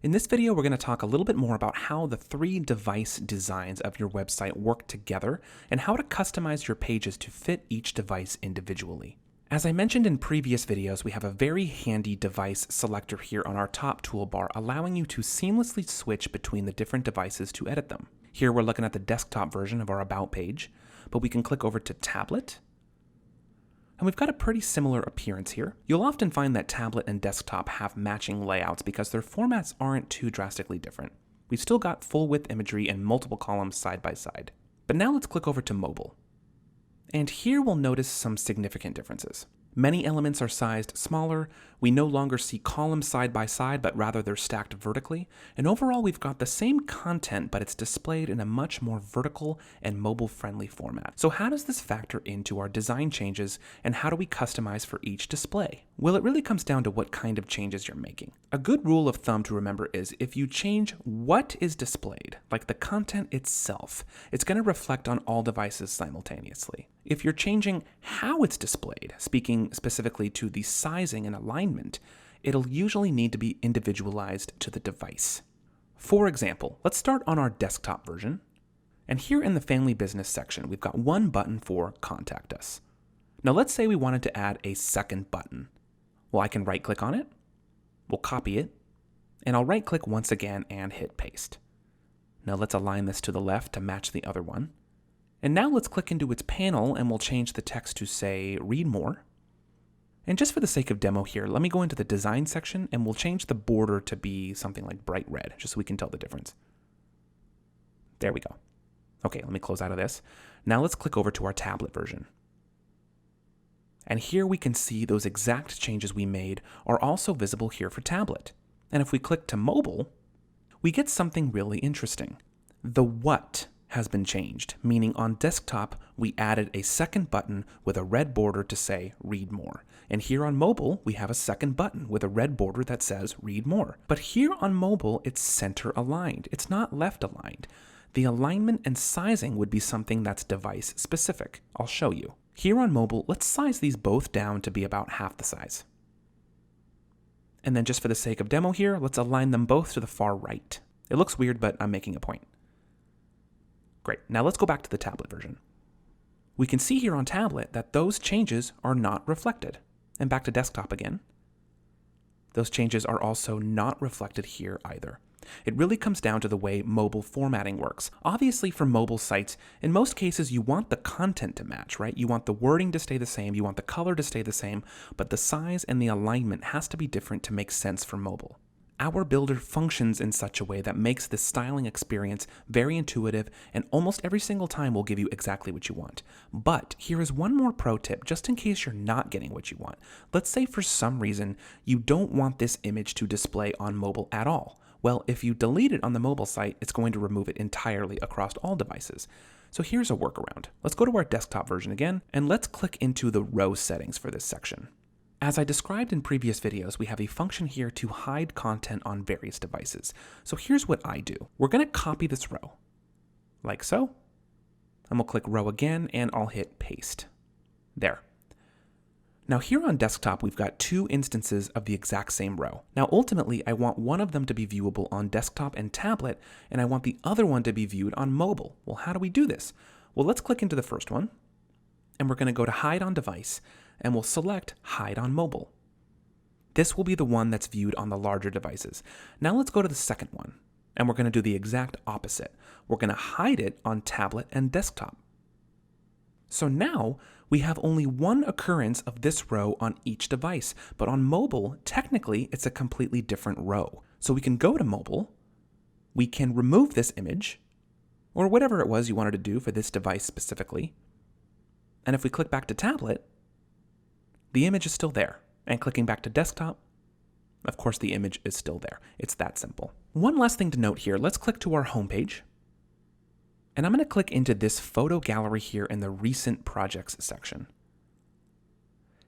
In this video, we're going to talk a little bit more about how the three device designs of your website work together and how to customize your pages to fit each device individually. As I mentioned in previous videos, we have a very handy device selector here on our top toolbar, allowing you to seamlessly switch between the different devices to edit them. Here we're looking at the desktop version of our About page, but we can click over to Tablet, and we've got a pretty similar appearance here. You'll often find that tablet and desktop have matching layouts because their formats aren't too drastically different. We've still got full width imagery and multiple columns side by side. But now let's click over to mobile. And here we'll notice some significant differences. Many elements are sized smaller, we no longer see columns side by side, but rather they're stacked vertically, and overall we've got the same content, but it's displayed in a much more vertical and mobile-friendly format. So how does this factor into our design changes, and how do we customize for each display? Well, it really comes down to what kind of changes you're making. A good rule of thumb to remember is if you change what is displayed, like the content itself, it's going to reflect on all devices simultaneously. If you're changing how it's displayed, speaking specifically to the sizing and alignment, it'll usually need to be individualized to the device. For example, let's start on our desktop version. And here in the Family Business section, we've got one button for Contact Us. Now let's say we wanted to add a second button. Well, I can right-click on it, we'll copy it, and I'll right-click once again and hit Paste. Now let's align this to the left to match the other one. And now let's click into its panel and we'll change the text to say, Read More. And just for the sake of demo here, let me go into the design section and we'll change the border to be something like bright red, just so we can tell the difference. There we go. Okay, let me close out of this. Now let's click over to our tablet version. And here we can see those exact changes we made are also visible here for tablet. And if we click to mobile, we get something really interesting. The what has been changed, meaning on desktop, we added a second button with a red border to say Read More. And here on mobile, we have a second button with a red border that says Read More. But here on mobile, it's center aligned. It's not left aligned. The alignment and sizing would be something that's device specific. I'll show you. Here on mobile, let's size these both down to be about half the size. And then just for the sake of demo here, let's align them both to the far right. It looks weird, but I'm making a point. Great, now let's go back to the tablet version. We can see here on tablet that those changes are not reflected. And back to desktop again. Those changes are also not reflected here either. It really comes down to the way mobile formatting works. Obviously for mobile sites, in most cases you want the content to match, right? You want the wording to stay the same, you want the color to stay the same, but the size and the alignment has to be different to make sense for mobile. Our builder functions in such a way that makes the styling experience very intuitive, and almost every single time will give you exactly what you want. But here is one more pro tip, just in case you're not getting what you want. Let's say for some reason you don't want this image to display on mobile at all. Well, if you delete it on the mobile site, it's going to remove it entirely across all devices. So here's a workaround. Let's go to our desktop version again, and let's click into the row settings for this section. As I described in previous videos, we have a function here to hide content on various devices. So here's what I do. We're going to copy this row, like so, and we'll click row again, and I'll hit paste. There. Now here on desktop, we've got two instances of the exact same row. Now ultimately, I want one of them to be viewable on desktop and tablet, and I want the other one to be viewed on mobile. Well, how do we do this? Well, let's click into the first one, and we're going to go to Hide on Device, and we'll select Hide on Mobile. This will be the one that's viewed on the larger devices. Now let's go to the second one, and we're going to do the exact opposite. We're going to hide it on tablet and desktop. So now we have only one occurrence of this row on each device, but on mobile, technically it's a completely different row. So we can go to mobile, we can remove this image, or whatever it was you wanted to do for this device specifically, and if we click back to tablet, the image is still there, and clicking back to desktop, of course the image is still there. It's that simple. One last thing to note here, let's click to our home page, and I'm going to click into this photo gallery here in the Recent Projects section.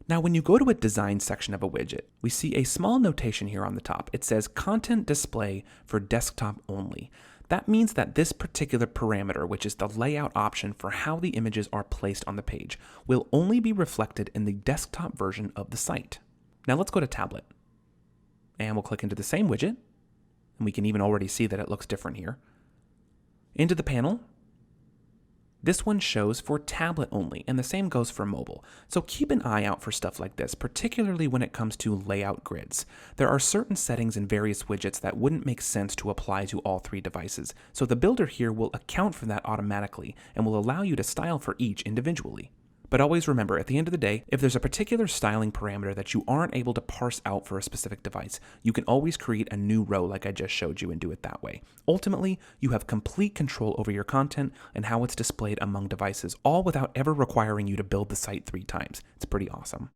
Now when you go to a design section of a widget, we see a small notation here on the top. It says Content Display for Desktop Only. That means that this particular parameter, which is the layout option for how the images are placed on the page, will only be reflected in the desktop version of the site. Now let's go to tablet. And we'll click into the same widget, and we can even already see that it looks different here. Into the panel, this one shows for tablet only, and the same goes for mobile. So keep an eye out for stuff like this, particularly when it comes to layout grids. There are certain settings in various widgets that wouldn't make sense to apply to all three devices, so the builder here will account for that automatically and will allow you to style for each individually. But always remember, at the end of the day, if there's a particular styling parameter that you aren't able to parse out for a specific device, you can always create a new row like I just showed you and do it that way. Ultimately, you have complete control over your content and how it's displayed among devices, all without ever requiring you to build the site 3 times. It's pretty awesome.